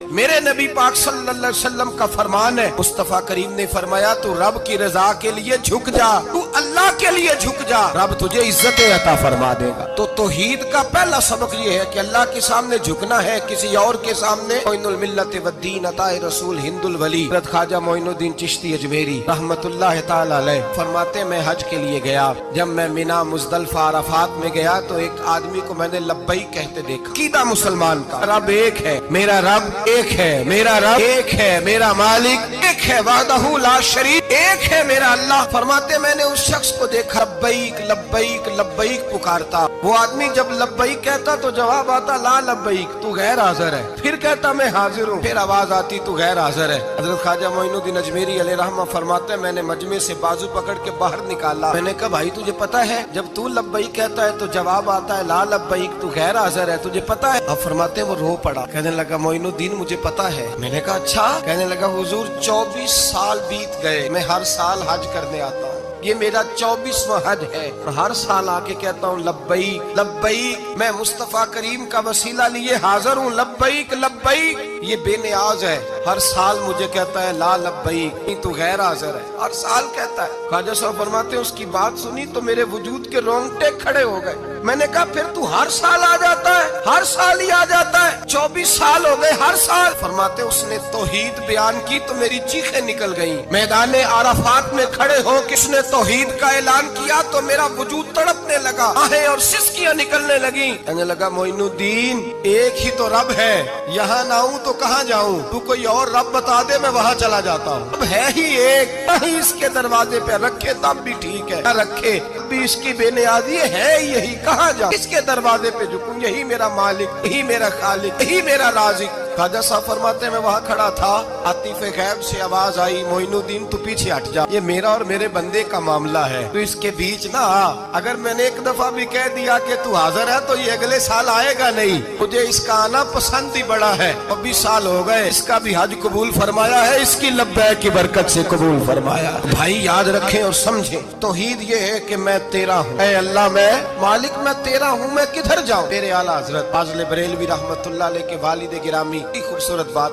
میرے نبی پاک صلی اللہ علیہ وسلم کا فرمان ہے، مصطفیٰ کریم نے فرمایا تو رب کی رضا کے لیے جھک جا، تو اللہ کے لیے جھک جا، رب تجھے عزت عطا فرما دے گا۔ تو توحید کا پہلا سبق یہ ہے کہ اللہ کے سامنے جھکنا ہے، کسی اور کے سامنے۔ معین الملت والدین عطا رسول ہند الولی حضرت خواجہ معین الدین چشتی اجمیری رحمت اللہ تعالی علیہ فرماتے میں حج کے لیے گیا، جب میں مینا مزدلفہ عرفات میں گیا تو ایک آدمی کو میں نے لبیک کہتے دیکھا۔ عقیدہ مسلمان کا رب ایک ہے، میرا رب ایک ہے، میرا رب ایک ہے، میرا مالک ایک ہے، وحدہ لا شریک ایک ہے میرا اللہ۔ فرماتے میں نے اس شخص کو دیکھا لبیک لبیک لبیک پکارتا، وہ آدمی جب لبیک کہتا تو جواب آتا لا لبیک، تو غیر حاضر ہے، پھر کہتا میں حاضر ہوں، پھر آواز آتی تو غیر حاضر ہے۔ حضرت خواجہ معین الدین اجمیری علیہ رحمہ فرماتے میں نے مجمع سے بازو پکڑ کے باہر نکالا، میں نے کہا بھائی تجھے پتا ہے جب تو لبیک کہتا ہے تو جواب آتا ہے لا لبیک، تو غیر حاضر ہے، تجھے پتا ہے؟ اب فرماتے وہ رو پڑا، کہنے لگا معین الدین مجھے پتا ہے۔ میں نے کہا اچھا؟ کہنے لگا حضور 24 سال بیت گئے، میں ہر سال حج کرنے آتا ہوں، یہ میرا 24واں حج ہے، ہر سال آ کے کہتا ہوں لبیک لبیک، میں مصطفیٰ کریم کا وسیلہ لیے حاضر ہوں، لبیک لبیک۔ یہ بے نیاز ہے، ہر سال مجھے کہتا ہے لا لبیک، تو غیر حاضر ہے، ہر سال کہتا ہے۔ خواجہ صاحب فرماتے ہیں اس کی بات سنی تو میرے وجود کے رونگٹے کھڑے ہو گئے۔ میں نے کہا پھر تو ہر سال آ جاتا ہے، ہر سال ہی آ جاتا ہے، 24 سال ہو گئے ہر سال۔ فرماتے اس نے توحید بیان کی تو میری چیخیں نکل گئیں، میدان عرفات میں کھڑے ہو کس نے توحید کا اعلان کیا تو میرا وجود تڑپنے لگا، آہیں اور سسکیاں نکلنے لگیں۔ کہنے لگا معین الدین ایک ہی تو رب ہے، یہاں نہ ہوں تو کہاں جاؤں، تو کوئی اور رب بتا دے میں وہاں چلا جاتا ہوں، اب ہے ہی ایک، کہیں اس کے دروازے پہ رکھے تب بھی ٹھیک ہے، نہ رکھے بھی اس کی بے نیازی ہے یہی، کہاں جاؤں، اس کے دروازے پہ جھکوں، یہی میرا مالک، یہی میرا خالق، یہی میرا رازق۔ خواجہ صاحب فرماتے میں وہاں کھڑا تھا، عاطف غیب سے آواز آئی معین الدین تو پیچھے ہٹ جا، یہ میرا اور میرے بندے کا معاملہ ہے، تو اس کے بیچ نہ آ، اگر میں نے ایک دفعہ بھی کہہ دیا کہ تو حاضر ہے تو یہ اگلے سال آئے گا نہیں، مجھے اس کا آنا پسند ہی بڑا ہے، 24 سال ہو گئے، اس کا بھی حج قبول فرمایا ہے، اس کی لبیک کی برکت سے قبول فرمایا۔ بھائی یاد رکھیں اور سمجھیں، توحید یہ ہے کہ میں تیرا ہوں، اے اللہ میں مالک میں تیرا ہوں، میں کدھر جاؤں؟ میرے اعلیٰ حضرت فاضل بریلوی رحمت اللہ علیہ کے والد گرامی خوبصورت بات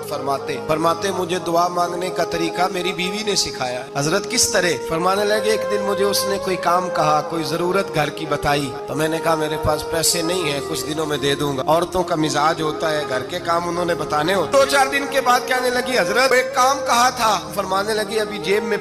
فرماتے مجھے دعا مانگنے کا طریقہ میری بیوی نے سکھایا۔ حضرت کس طرح؟ فرمانے لگے ایک دن مجھے اس نے کوئی کام کہا، کوئی ضرورت گھر کی بتائی، تو میں نے کہا میرے پاس پیسے نہیں ہیں، کچھ دنوں میں دے دوں گا۔ عورتوں کا مزاج ہوتا ہے، گھر کے کام انہوں نے بتانے ہوتے۔ 2-4 دن کے بعد کہنے لگی حضرت ایک کام کہا تھا، فرمانے لگی ابھی جیب میں